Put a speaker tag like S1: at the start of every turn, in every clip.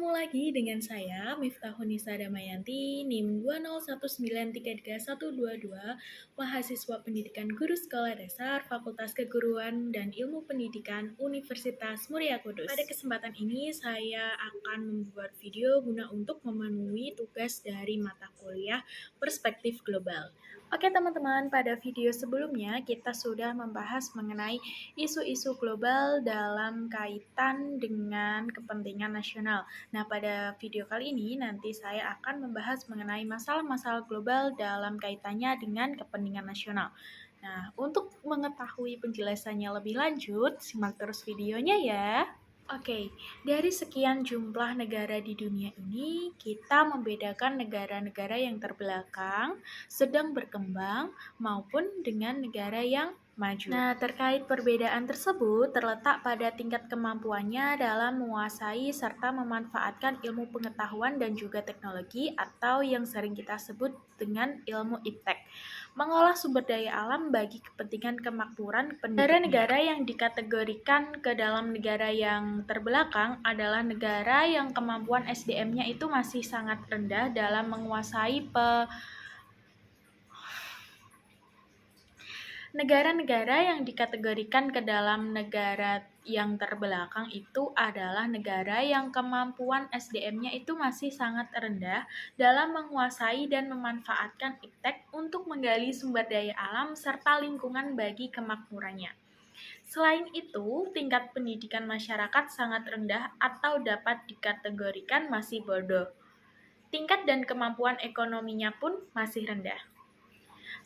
S1: Ketemu lagi dengan saya, Miftahunisa Damayanti, NIM 201933122, mahasiswa pendidikan guru sekolah dasar, Fakultas Keguruan dan Ilmu Pendidikan Universitas Muria Kudus. Pada kesempatan ini, saya akan membuat video guna untuk memenuhi tugas dari mata kuliah Perspektif Global. Oke teman-teman, pada video sebelumnya kita sudah membahas mengenai isu-isu global dalam kaitan dengan kepentingan nasional. Nah, pada video kali ini nanti saya akan membahas mengenai masalah-masalah global dalam kaitannya dengan kepentingan nasional. Nah, untuk mengetahui penjelasannya lebih lanjut, simak terus videonya ya. Oke, dari sekian jumlah negara di dunia ini, kita membedakan negara-negara yang terbelakang, sedang berkembang, maupun dengan negara yang maju. Nah, terkait perbedaan tersebut terletak pada tingkat kemampuannya dalam menguasai serta memanfaatkan ilmu pengetahuan dan juga teknologi atau yang sering kita sebut dengan ilmu iptek. Mengolah sumber daya alam bagi kepentingan kemakmuran penduduknya. Negara-negara yang dikategorikan ke dalam negara yang terbelakang adalah negara yang kemampuan SDM-nya itu masih sangat rendah dalam menguasai Negara-negara yang dikategorikan ke dalam negara yang terbelakang itu adalah negara yang kemampuan SDM-nya itu masih sangat rendah dalam menguasai dan memanfaatkan iptek untuk menggali sumber daya alam serta lingkungan bagi kemakmurannya. Selain itu, tingkat pendidikan masyarakat sangat rendah atau dapat dikategorikan masih bodoh. Tingkat dan kemampuan ekonominya pun masih rendah.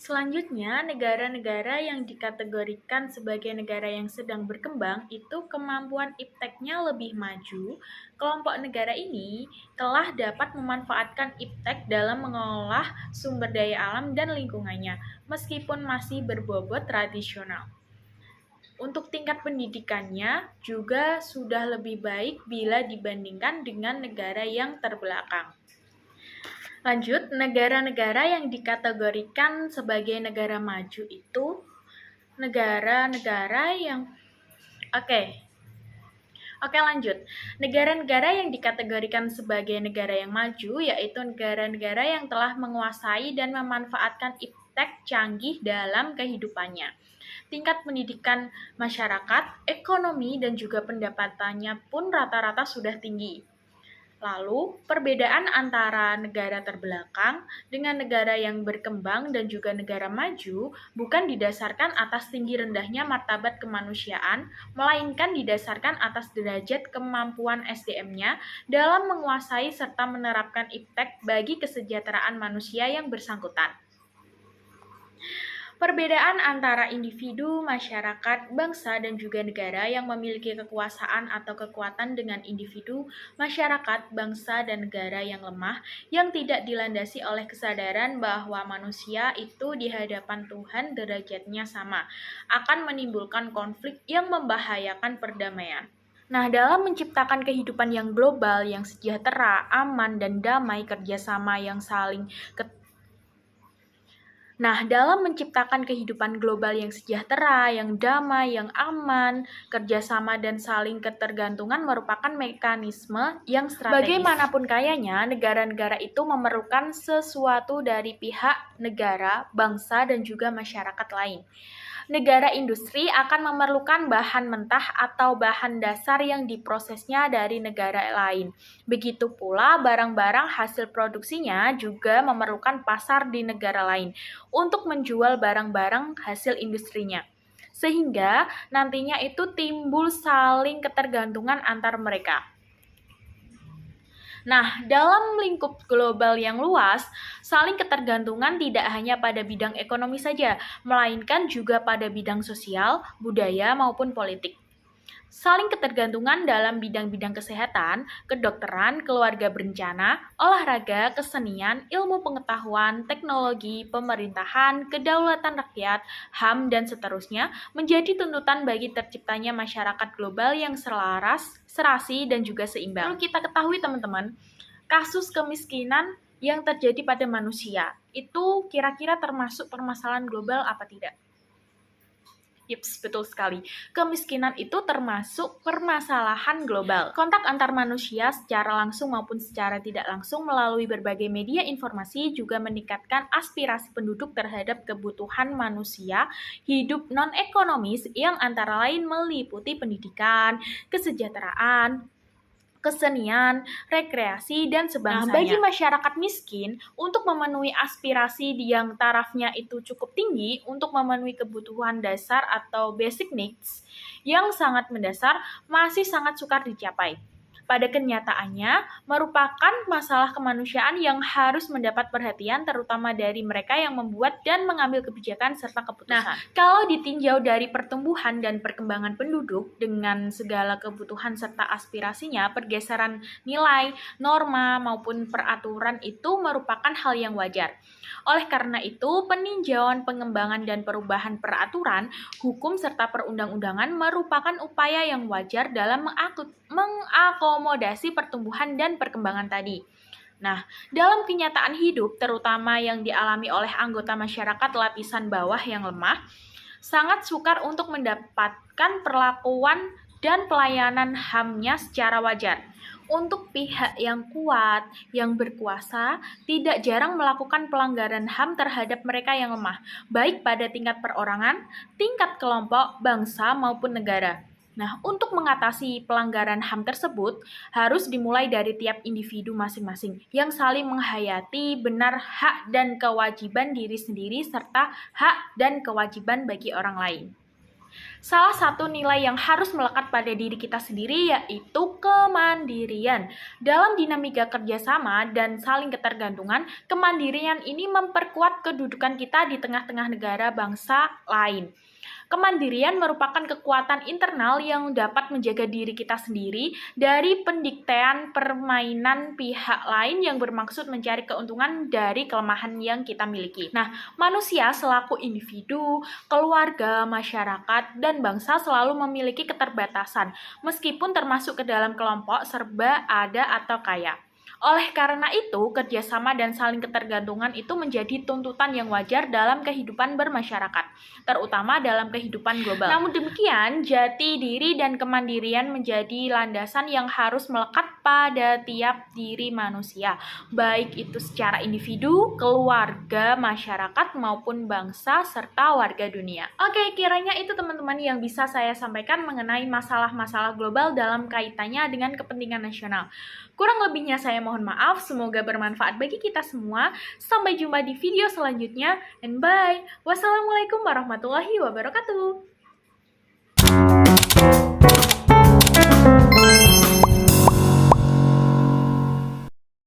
S1: Selanjutnya, negara-negara yang dikategorikan sebagai negara yang sedang berkembang itu kemampuan ipteknya lebih maju. Kelompok negara ini telah dapat memanfaatkan iptek dalam mengolah sumber daya alam dan lingkungannya, meskipun masih berbobot tradisional. Untuk tingkat pendidikannya juga sudah lebih baik bila dibandingkan dengan negara yang terbelakang. Lanjut, negara-negara yang dikategorikan sebagai negara maju itu negara-negara yang lanjut. Negara-negara yang dikategorikan sebagai negara yang maju yaitu negara-negara yang telah menguasai dan memanfaatkan iptek canggih dalam kehidupannya. Tingkat pendidikan masyarakat, ekonomi, dan juga pendapatannya pun rata-rata sudah tinggi. Lalu, perbedaan antara negara terbelakang dengan negara yang berkembang dan juga negara maju bukan didasarkan atas tinggi rendahnya martabat kemanusiaan, melainkan didasarkan atas derajat kemampuan SDM-nya dalam menguasai serta menerapkan iptek bagi kesejahteraan manusia yang bersangkutan. Perbedaan antara individu, masyarakat, bangsa, dan juga negara yang memiliki kekuasaan atau kekuatan dengan individu, masyarakat, bangsa, dan negara yang lemah, yang tidak dilandasi oleh kesadaran bahwa manusia itu di hadapan Tuhan derajatnya sama, akan menimbulkan konflik yang membahayakan perdamaian. Nah, dalam menciptakan kehidupan yang global, yang sejahtera, aman, dan damai, kerjasama yang saling dalam menciptakan kehidupan global yang sejahtera, yang damai, yang aman, kerjasama dan saling ketergantungan merupakan mekanisme yang strategis. Bagaimanapun kayanya, negara-negara itu memerlukan sesuatu dari pihak negara, bangsa, dan juga masyarakat lain. Negara industri akan memerlukan bahan mentah atau bahan dasar yang diprosesnya dari negara lain. Begitu pula barang-barang hasil produksinya juga memerlukan pasar di negara lain untuk menjual barang-barang hasil industrinya. Sehingga nantinya itu timbul saling ketergantungan antar mereka. Nah, dalam lingkup global yang luas, saling ketergantungan tidak hanya pada bidang ekonomi saja, melainkan juga pada bidang sosial, budaya, maupun politik. Saling ketergantungan dalam bidang-bidang kesehatan, kedokteran, keluarga berencana, olahraga, kesenian, ilmu pengetahuan, teknologi, pemerintahan, kedaulatan rakyat, HAM, dan seterusnya menjadi tuntutan bagi terciptanya masyarakat global yang selaras, serasi, dan juga seimbang. Perlu kita ketahui teman-teman, kasus kemiskinan yang terjadi pada manusia itu kira-kira termasuk permasalahan global apa tidak? Yups, betul sekali. Kemiskinan itu termasuk permasalahan global. Kontak antar manusia secara langsung maupun secara tidak langsung melalui berbagai media informasi juga meningkatkan aspirasi penduduk terhadap kebutuhan manusia hidup non-ekonomis yang antara lain meliputi pendidikan, kesejahteraan, kesenian, rekreasi, dan sebangsanya. Nah, bagi masyarakat miskin, untuk memenuhi aspirasi yang tarafnya itu cukup tinggi, untuk memenuhi kebutuhan dasar atau basic needs yang sangat mendasar, masih sangat sukar dicapai. Pada kenyataannya, merupakan masalah kemanusiaan yang harus mendapat perhatian terutama dari mereka yang membuat dan mengambil kebijakan serta keputusan. Nah, kalau ditinjau dari pertumbuhan dan perkembangan penduduk dengan segala kebutuhan serta aspirasinya, pergeseran nilai, norma, maupun peraturan itu merupakan hal yang wajar. Oleh karena itu, peninjauan pengembangan dan perubahan peraturan, hukum, serta perundang-undangan merupakan upaya yang wajar dalam mengakomodasi pertumbuhan dan perkembangan tadi. Nah, dalam kenyataan hidup, terutama yang dialami oleh anggota masyarakat lapisan bawah yang lemah, sangat sukar untuk mendapatkan perlakuan dan pelayanan HAM-nya secara wajar. Untuk pihak yang kuat, yang berkuasa, tidak jarang melakukan pelanggaran HAM terhadap mereka yang lemah, baik pada tingkat perorangan, tingkat kelompok, bangsa, maupun negara. Nah, untuk mengatasi pelanggaran HAM tersebut, harus dimulai dari tiap individu masing-masing yang saling menghayati benar hak dan kewajiban diri sendiri serta hak dan kewajiban bagi orang lain. Salah satu nilai yang harus melekat pada diri kita sendiri yaitu kemandirian. Dalam dinamika kerjasama dan saling ketergantungan, kemandirian ini memperkuat kedudukan kita di tengah-tengah negara bangsa lain. Kemandirian merupakan kekuatan internal yang dapat menjaga diri kita sendiri dari pendiktean permainan pihak lain yang bermaksud mencari keuntungan dari kelemahan yang kita miliki. Nah, manusia selaku individu, keluarga, masyarakat, dan bangsa selalu memiliki keterbatasan, meskipun termasuk ke dalam kelompok serba ada atau kaya. Oleh karena itu, kerjasama dan saling ketergantungan itu menjadi tuntutan yang wajar dalam kehidupan bermasyarakat, terutama dalam kehidupan global. Namun demikian, jati diri dan kemandirian menjadi landasan yang harus melekat pada tiap diri manusia, baik itu secara individu, keluarga, masyarakat, maupun bangsa, serta warga dunia. Oke, kiranya itu teman-teman yang bisa saya sampaikan mengenai masalah-masalah global dalam kaitannya dengan kepentingan nasional. Kurang lebihnya saya mohon maaf, semoga bermanfaat bagi kita semua. Sampai jumpa di video selanjutnya, and bye. Wassalamualaikum warahmatullahi wabarakatuh.